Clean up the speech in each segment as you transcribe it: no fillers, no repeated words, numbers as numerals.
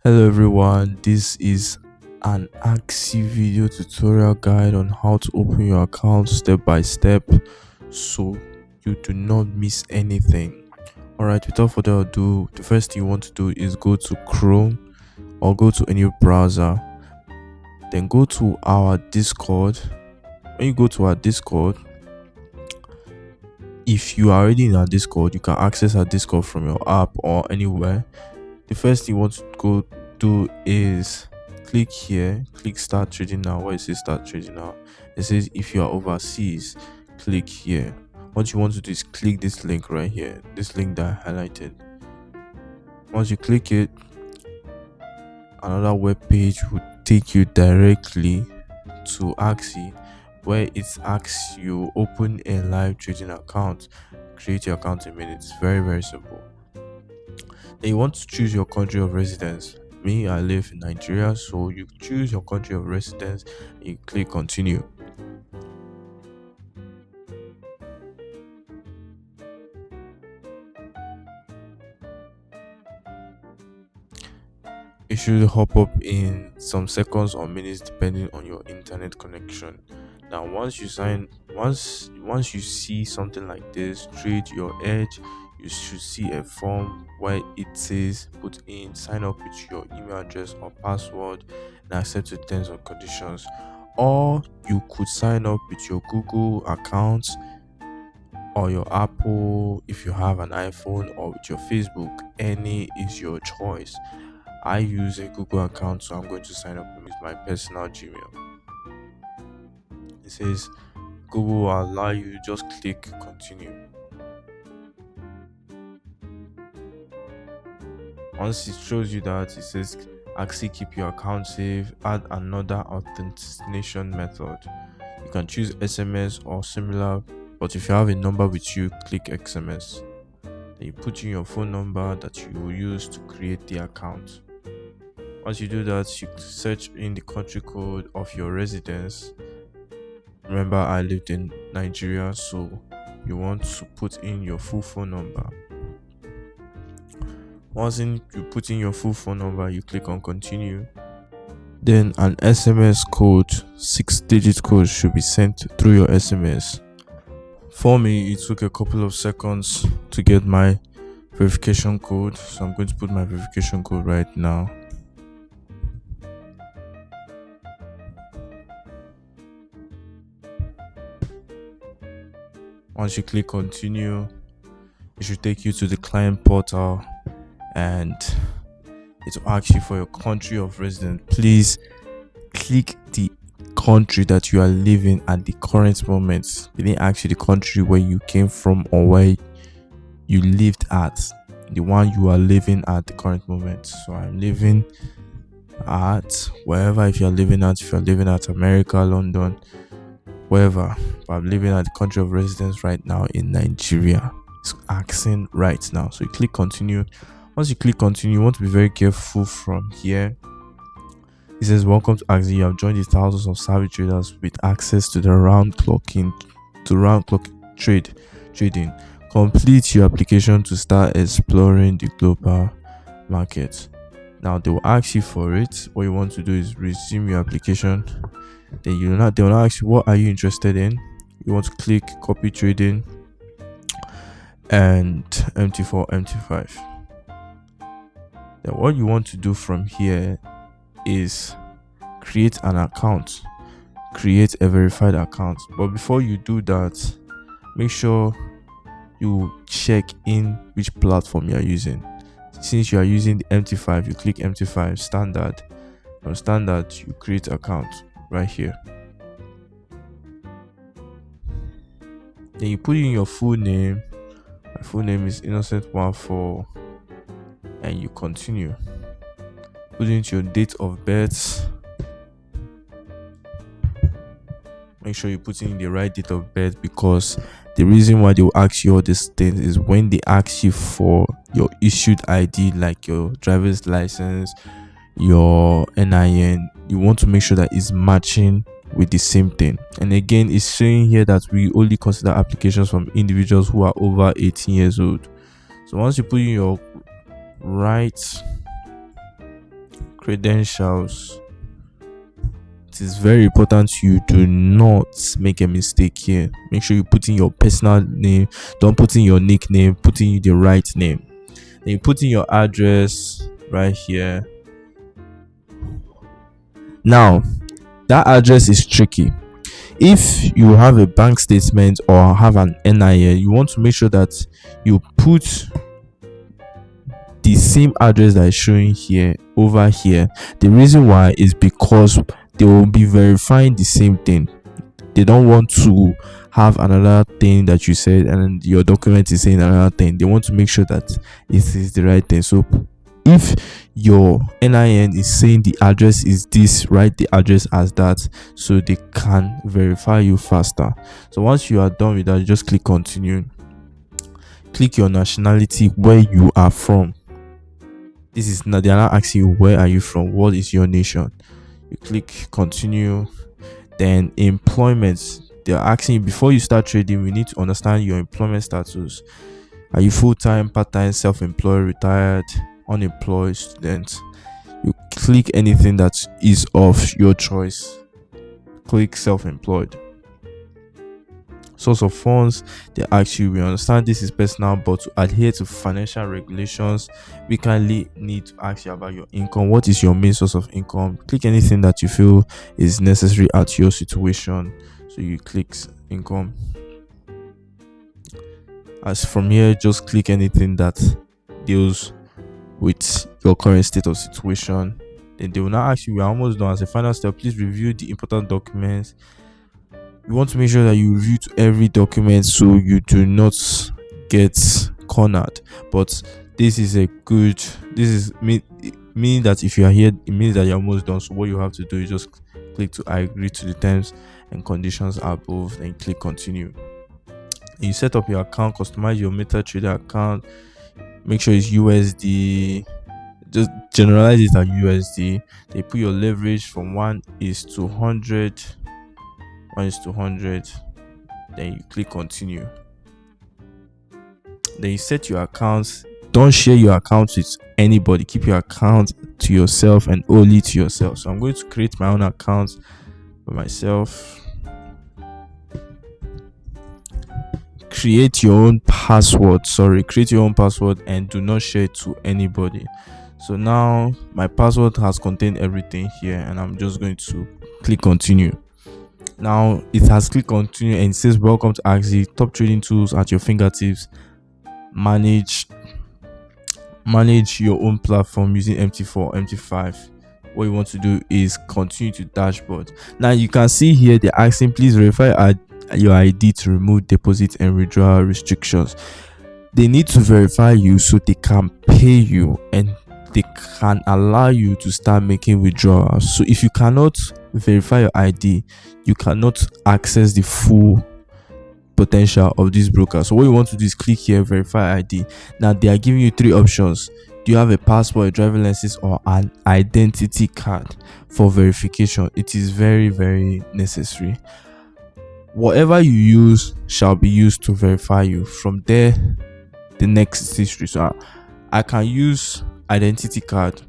Hello everyone, this is an AXI video tutorial guide on how to open your account step by step so you do not miss anything. Alright, without further ado, the first thing you want to do is go to Chrome or go to any browser, then go to our Discord. When you go to our Discord, if you are already in our Discord, you can access our Discord from your app or anywhere. The first thing you want to go do is click here, click start trading now. Where it says start trading now, it says if you are overseas, click here. What you want to do is click this link right here, this link that I highlighted. Once you click it, another web page will take you directly to AXI, where it asks you open a live trading account. Create your account in minutes. Very simple. Then you want to choose your country of residence. Me, I live in Nigeria, so you choose your country of residence and you click continue. It should hop up in some seconds or minutes depending on your internet connection. Now once you see something like this, trade your edge, you should see a form where it says put in sign up with your email address or password and accept the terms and conditions. Or you could sign up with your Google account or your Apple if you have an iPhone, or with your Facebook. Any is your choice. I use a Google account, so I'm going to sign up with my personal Gmail. It says Google will allow you, just click continue. Once it shows you that, it says actually keep your account safe, add another authentication method. You can choose SMS or similar, but if you have a number with you, click SMS. Then you put in your phone number that you will use to create the account. Once you do that, you search in the country code of your residence. Remember, I lived in Nigeria, so you want to put in your full phone number. Once you put in your full phone number, you click on continue. Then an SMS code, 6-digit code, should be sent through your SMS. For me, it took a couple of seconds to get my verification code, so I'm going to put my verification code right now. Once you click continue, it should take you to the client portal and it will ask you for your country of residence. Please click the country that you are living at the current moment. They didn't ask you the country where you came from or where you lived at, the one you are living at the current moment. So I'm living at wherever. If you're living at America, London, wherever, but I'm living at the country of residence right now in Nigeria. It's asking right now, so you click continue. Once you click continue, you want to be very careful from here. It says welcome to AXI. You have joined the thousands of savvy traders with access to the round clock trading. Complete your application to start exploring the global market. Now they will ask you for it. What you want to do is resume your application. Then they will not ask you what are you interested in. You want to click copy trading and MT4, MT5. Then what you want to do from here is create an account, create a verified account. But before you do that, make sure you check in which platform you are using. Since you are using the MT5, you click MT5 standard. From standard, you create account right here. Then you put in your full name. My full name is Innocent14, and you continue. Put in your date of birth. Make sure you put in the right date of birth, because the reason why they will ask you all these things is when they ask you for your issued ID, like your driver's license, your NIN, you want to make sure that it's matching with the same thing. And again, it's saying here that we only consider applications from individuals who are over 18 years old. So once you put in your right credentials. It is very important you do not make a mistake here. Make sure you put in your personal name. Don't put in your nickname. Put in the right name. Then you put in your address right here. Now, that address is tricky. If you have a bank statement or have an NIN, you want to make sure that you put the same address that is showing here over here. The reason why is because they will be verifying the same thing. They don't want to have another thing that you said and your document is saying another thing. They want to make sure that it is the right thing. So if your NIN is saying the address is this, write the address as that so they can verify you faster. So once you are done with that, you just click continue. Click your nationality, where you are from. This is now, they are not asking you where are you from, what is your nation. You click continue. Then employment, they're asking you before you start trading, we need to understand your employment status. Are you full-time, part-time, self-employed, retired, unemployed, student? You click anything that is of your choice. Click self-employed. Source of funds, they ask you, we understand this is personal, but to adhere to financial regulations, we kindly need to ask you about your income. What is your main source of income? Click anything that you feel is necessary at your situation. So you click income. As from here, just click anything that deals with your current state of situation. Then they will now ask you, we are almost done. As a final step, please review the important documents. You want to make sure that you review every document so you do not get cornered. But this is meaning that if you are here, it means that you're almost done. So what you have to do is just click to I agree to the terms and conditions above, and click continue. You set up your account, customize your MetaTrader account, make sure it's USD, just generalize it as USD. They put your leverage from 1:100. 1:100. Then you click continue. Then you set your accounts. Don't share your account with anybody. Keep your account to yourself and only to yourself. So I'm going to create my own account for myself. Create your own password. Create your own password and do not share it to anybody. So now my password has contained everything here, and I'm just going to click continue. Now it has clicked continue and it says welcome to AXI, top trading tools at your fingertips. Manage your own platform using MT4, MT5. What you want to do is continue to dashboard. Now you can see here they're asking, please verify your ID to remove deposit and withdrawal restrictions. They need to verify you so they can pay you and they can allow you to start making withdrawals. So if you cannot verify your ID, you cannot access the full potential of this broker. So what you want to do is click here, verify ID. Now they are giving you three options. Do you have a passport, a driving license, or an identity card for verification? It is very, very necessary. Whatever you use shall be used to verify you. From there, the next is history. So I can use identity card.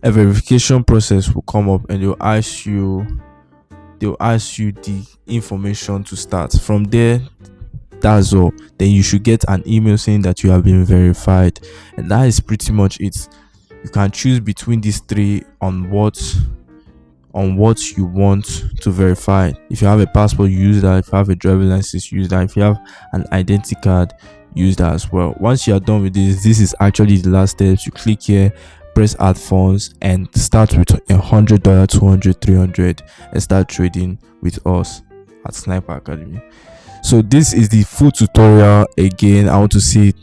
A verification process will come up and they'll ask you the information to start. From there, that's all. Then you should get an email saying that you have been verified, and that is pretty much it. You can choose between these three on what you want to verify. If you have a passport, you use that. If you have a driving license, use that. If you have an identity card, use that as well. Once you are done with this is actually the last steps. You click here, press add funds, and start with $100, $200, $300 and start trading with us at Sniper Academy. So this is the full tutorial. Again, I want to see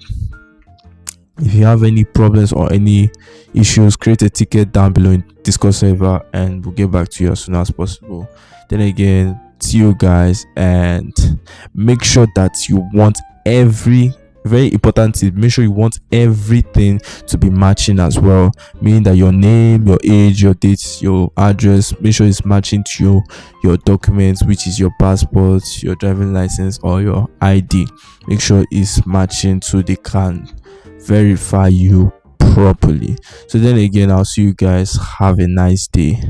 if you have any problems or any issues, create a ticket down below in Discord server and we'll get back to you as soon as possible. Then again, see you guys, and make sure that you want every very important tip, make sure you want everything to be matching as well, meaning that your name, your age, your dates, your address, make sure it's matching to your documents, which is your passport, your driving license, or your ID. Make sure it's matching so they can verify you properly. So then again, I'll see you guys. Have a nice day.